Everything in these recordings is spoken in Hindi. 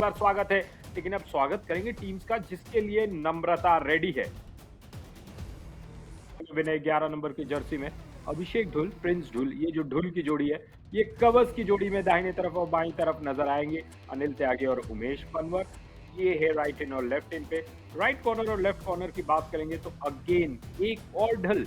बार स्वागत है, लेकिन अब स्वागत करेंगे टीम्स का जिसके लिए नम्रता रेडी है। विनय 11 नंबर की जर्सी में, अभिषेक ढुल, प्रिंस ढुल, ये जो ढुल की जोड़ी है, ये कवर्स की जोड़ी में दाहिने तरफ और बाईं तरफ नजर आएंगे। अनिल त्यागी और उमेश पनवर, ये है राइट इन और लेफ्ट इन पे। राइट कॉर्नर और लेफ्ट कॉर्नर की बात करेंगे तो अगेन एक और ढल,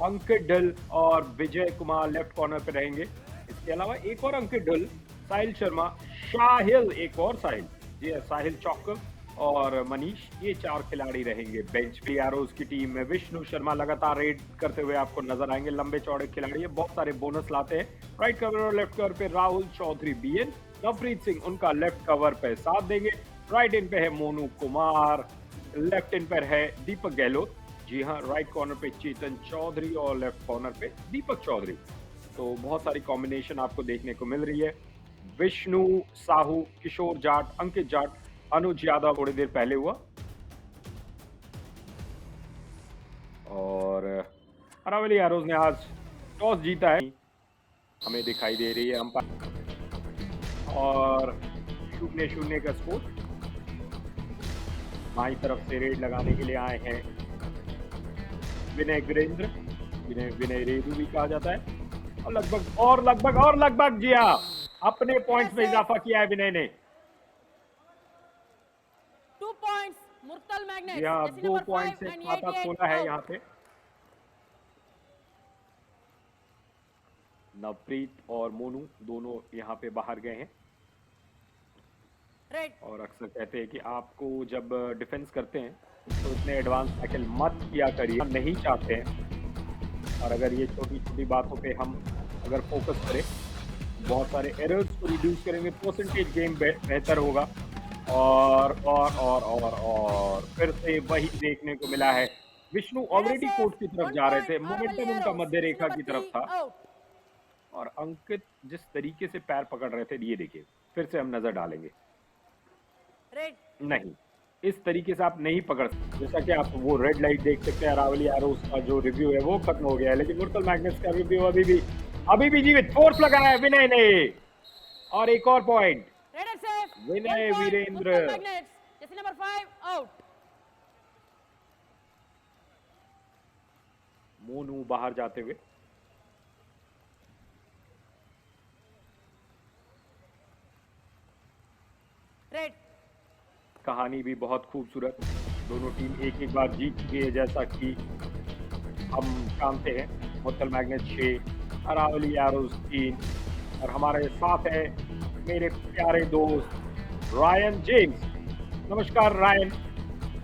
अंकित ढल और विजय कुमार लेफ्ट कॉर्नर पे रहेंगे। इसके अलावा एक और अंकित ढल, साहिल शर्मा, साहिल, एक और साहिल, जी साहिल चौक्कर और मनीष, ये 4 खिलाड़ी रहेंगे बेंच पे। आरोज की टीम में विष्णु शर्मा लगातार रेड करते हुए आपको नजर आएंगे। लंबे चौड़े खिलाड़ी है, बहुत सारे बोनस लाते हैं। राइट कवर और लेफ्ट कवर पे राहुल चौधरी बीएन, नवप्रीत सिंह उनका लेफ्ट कवर पे साथ देंगे। राइट इन पे है मोनू कुमार, लेफ्ट इन पर है दीपक गहलोत, जी हाँ, राइट कॉर्नर पे चेतन चौधरी और लेफ्ट कॉर्नर पे दीपक चौधरी। तो बहुत सारी कॉम्बिनेशन आपको देखने को मिल रही है। विष्णु साहू, किशोर जाट, अंकित जाट, अनुज यादव थोड़ी देर पहले हुआ और अरावली एरोज ने आज टॉस जीता है, हमें दिखाई दे रही है अंपायर और 0-0 का स्कोर। बाई तरफ से रेड लगाने के लिए आए हैं विनय वीरेंद्र, विनय रेडू भी कहा जाता है, और लगभग जी हाँ, अपने पॉइंट्स में इजाफा किया है विनय ने। 2 points मुर्तल जी मैग्नेट्स हाँ, जर्सी 2 नंबर पॉइंट 5 से and खाता 88 खोला है out. यहाँ पे। नवप्रीत और मोनू दोनों यहाँ पे बाहर गए हैं। Red. और अक्सर कहते हैं कि आपको जब डिफेंस करते हैं तो इतने एडवांस टैकल मत किया करिए, नहीं चाहते हैं। और अगर ये छोटी छोटी बातों पे हम अगर फोकस करें, बहुत सारे एरर्स को रिड्यूस करेंगे, परसेंटेज गेम बेहतर होगा। और फिर से वही देखने को मिला है। Vishnu Red already SF court की तरफ 1 जा रहे point थे, Aravali मोमेंटम उनका Arrows मध्य जर्सी रेखा नंबर की तरफ 3 था। out. और अंकित जिस तरीके से पैर पकड़ रहे थे, ये देखिए, फिर से हम नजर डालेंगे। Red. नहीं, इस तरीके से आप नहीं पकड़ सकते। जैसा कि आप वो रेड लाइट देख सकते हैं, अरावली एरोस का जो रिव्यू है वो खत्म हो गया है, लेकिन मुर्तल मैग्नेट्स का रिव्यू अभी भी जीवित, फोर्स लगाया है विनय ने। और एक और point, Red SF 1 Vinay point Virender. Murtal Magnets jersey number 5 out. Monu बाहर जाते हुए, Red. कहानी भी बहुत खूबसूरत। दोनों टीम एक एक बार जीत चुकी है, जैसा कि हम जानते हैं। मुर्तल मैग्नेट 6, अरावली एरोस 3 और हमारे साथ है मेरे प्यारे दोस्त रायन जेम्स। नमस्कार रायन।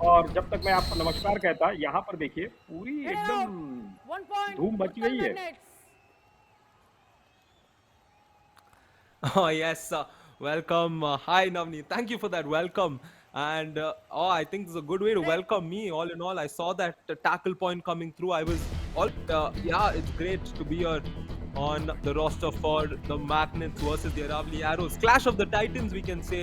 और जब तक मैं आपको नमस्कार कहता, यहाँ पर देखिए पूरी Red out. एकदम 1 point धूम मच मुर्तल गई है। Magnets. Oh, yes. Welcome. Hi, Navni. Thank you for that welcome. And I think this is a good way to Red. welcome me. All in all, I saw that tackle point coming through. I was all, yeah, it's great to be here on the roster for the Magnets versus the Aravali Arrows. Clash of the Titans, we can say,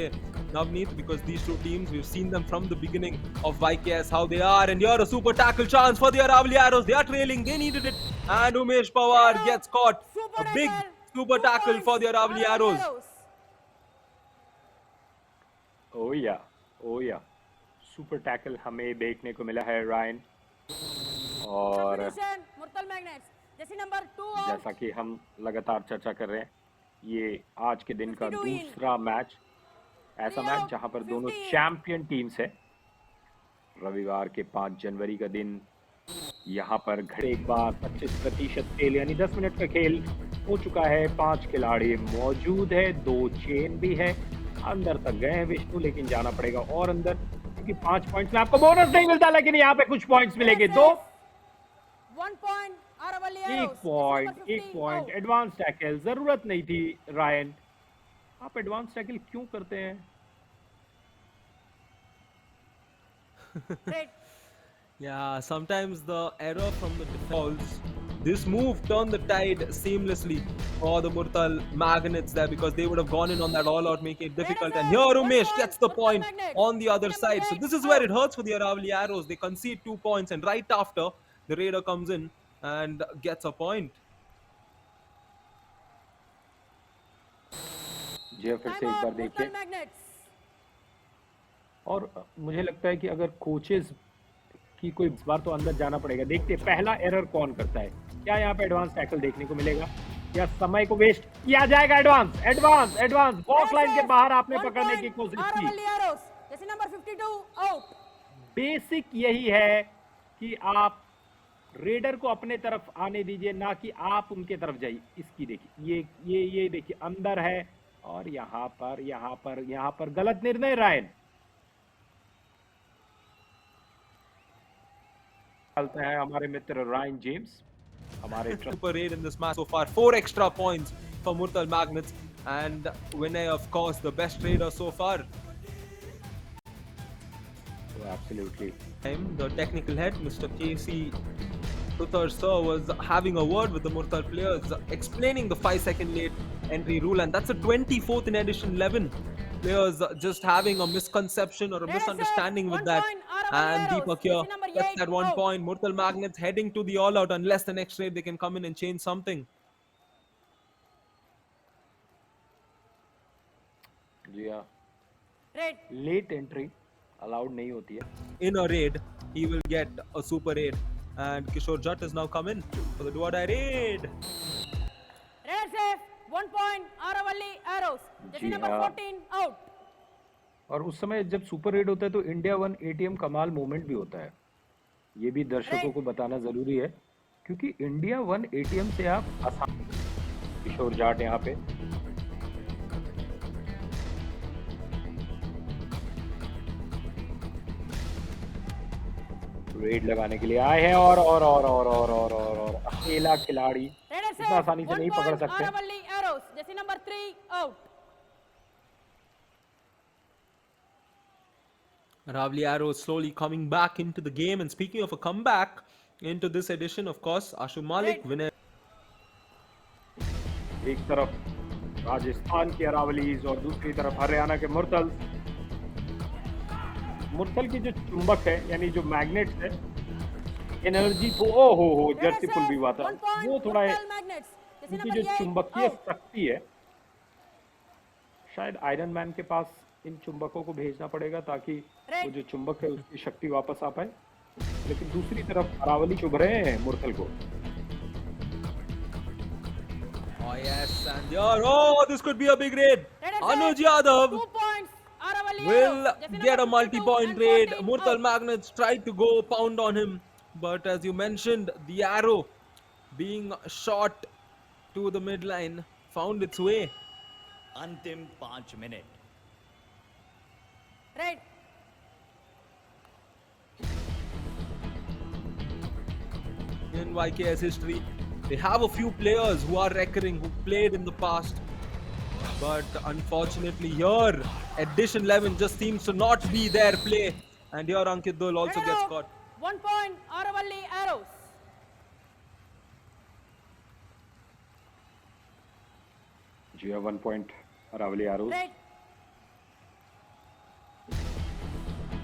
Navneet, because these two teams, we've seen them from the beginning of YKS, how they are. And here a super tackle chance for the Aravali Arrows. They are trailing, they needed it. And Umesh Red Pawar out. gets caught. Super A big tackle. super 2 tackle points for the Aravali Aravali Arrows. Arrows. ओ या सुपर टैकल हमें देखने को मिला है रायन। और Submission Murtal Magnets jersey number 2 out. जैसा कि हम लगातार चर्चा कर रहे हैं, ये आज के दिन का 52 in. दूसरा मैच, 3 ऐसा मैच out. जहां पर दोनों 50 in. चैंपियन टीम्स है। रविवार के 5 जनवरी का दिन, यहाँ पर घड़े एक बार 25% खेल यानी 10 मिनट का खेल हो चुका है। 5 खिलाड़ी मौजूद है, 2 चेन भी है। अंदर तक गए हैं विष्णु, लेकिन जाना पड़ेगा और अंदर, क्योंकि 5 पॉइंट्स में आपको बोनस नहीं मिलता, लेकिन यहाँ पे कुछ पॉइंट्स मिलेंगे। 1 point Aravali एक Arrows पॉइंट, जर्सी एक number 50 point. out. Advance tackle जरूरत नहीं थी रायन, आप एडवांस टैकल क्यों करते हैं? Red. Yeah, sometimes the error from the defense. This move turned the tide seamlessly for the Murtal Magnets there because they would have gone in on that all out, making it Red difficult. SF And here 1 Umesh point gets the Murtal point Magnets on the other jersey number side. So 8 this is where it out. hurts for the Aravali Arrows. They concede 2 points, and right after, the Raider comes in and gets a point. जी फिर से Time एक out बार देखिए, मुर्तल मैग्नेट्स. और मुझे लगता है कि अगर कोचेस की कोई इस बार तो अंदर जाना पड़ेगा। देखते हैं पहला एरर कौन करता है। क्या यहाँ पे एडवांस टैकल देखने को मिलेगा या समय को वेस्ट किया जाएगा? Advance advance advance box line के बाहर आपने One पकड़ने की point, कोशिश की। Aravalli Arrows. Jersey number 52 out. Basic यही है कि आप रेडर को अपने तरफ आने दीजिए, ना कि आप उनके तरफ जाइए। इसकी देखिए, ये देखिए अंदर है और यहाँ पर गलत निर्णय रायन। चलते हैं हमारे मित्र रायन जेम्स, हमारे Super 8 in this match so far. 4 extra points for Murtal Magnets. And Vinay, of course, the best trader so far. absolutely The technical head, Mr. KC Tuthar sir, was having a word with the Murtal players, explaining the 5-second late entry rule, and that's a 24th in edition 11. Players just having a misconception or a Raiders misunderstanding have with 1 that. point, Aravalli And Arrows. Deepak here Jersey number gets 8 that 1 out. point. Murtal Magnets heading to the all out unless the next raid they can come in and change something. जी हाँ, Red. लेट एंट्री अलाउड नहीं होती है। In a raid, he will get a super raid. And Kishore Jatt has now come in for the do or die raid. Raiders have 1 point, Aravalli Arrows. Jersey ji number हाँ। 14 out. और उस समय जब सुपर रेड होता है तो इंडिया वन एटीएम कमाल मोमेंट भी होता है। ये भी दर्शकों को बताना जरूरी है, क्योंकि इंडिया वन एटीएम से आप आसान। किशोर जाट यहाँ पे रेड लगाने के लिए आए हैं और अकेला खिलाड़ी Raiders इतना have आसानी से 1 नहीं पकड़ point, सकते। Aravalli Arrows. Jersey number 3 out. Ravli Arrow slowly coming back into the game. And speaking of a comeback into this edition, of course, Ashu Malik, Right. winner. एक तरफ राजस्थान के अरावलीज और दूसरी तरफ हरियाणा के मुरतल। मुरतल की जो चुंबक है, यानी जो मैग्नेट्स है, एनर्जी को हो जर्सी पुल भी हुआ था, 1 point, वो थोड़ा Murtal Magnets. Jersey उनकी number जो 8 चुंबकीय out. शक्ति है, शायद आयरन मैन के पास इन चुंबकों को भेजना पड़ेगा ताकि वो जो चुंबक है उसकी शक्ति वापस आ पाए। लेकिन दूसरी तरफ अरावली चुभ रहे हैं मुरतल को। Oh, yes. And here, oh, this could be a big raid. Raiders Anuj have Yadav 2 points, Aravalli will Arrows. Jersey get a number 52 multi-point and raid. 14 Murtal out. Magnets tried to go pound on him. But as you mentioned, the arrow being shot to the midline found its way. अंतिम 5 minute. Red. In YKS history, they have a few players who are recurring, who played in the past. But unfortunately here, Edition 11 just seems to not be their play. And here Ankit Dol also Red gets arrow, caught. 1 point, Aravalli Arrows. जी हाँ, 1 पॉइंट अरावली आरोज Red.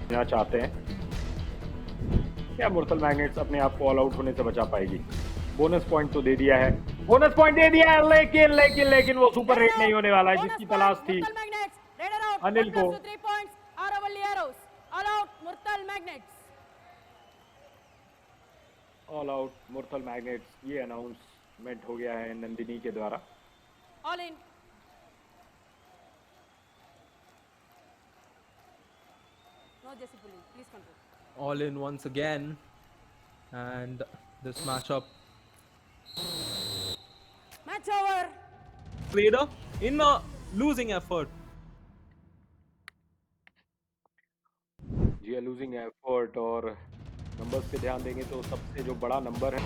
देना चाहते हैं। क्या मुरतल मैग्नेट्स अपने आप को ऑल आउट होने से बचा पाएगी? बोनस पॉइंट तो दे दिया है, बोनस पॉइंट दे दिया है, लेकिन वो सुपर रेट नहीं होने वाला है जिसकी तलाश थी Murtal Magnets. Raider out. Anil 1 को। plus 3 points, Aravalli Arrows. All out, Murtal Magnets. All out Murtal Magnets. ये अनाउंसमेंट हो गया है नंदिनी के द्वारा। All in. No, Jesse Puli. Please control. All in once again. And this matchup, Match over. Raider in a losing effort. जी लूजिंग एफर्ट। और नंबर्स पे ध्यान देंगे तो सबसे जो बड़ा नंबर है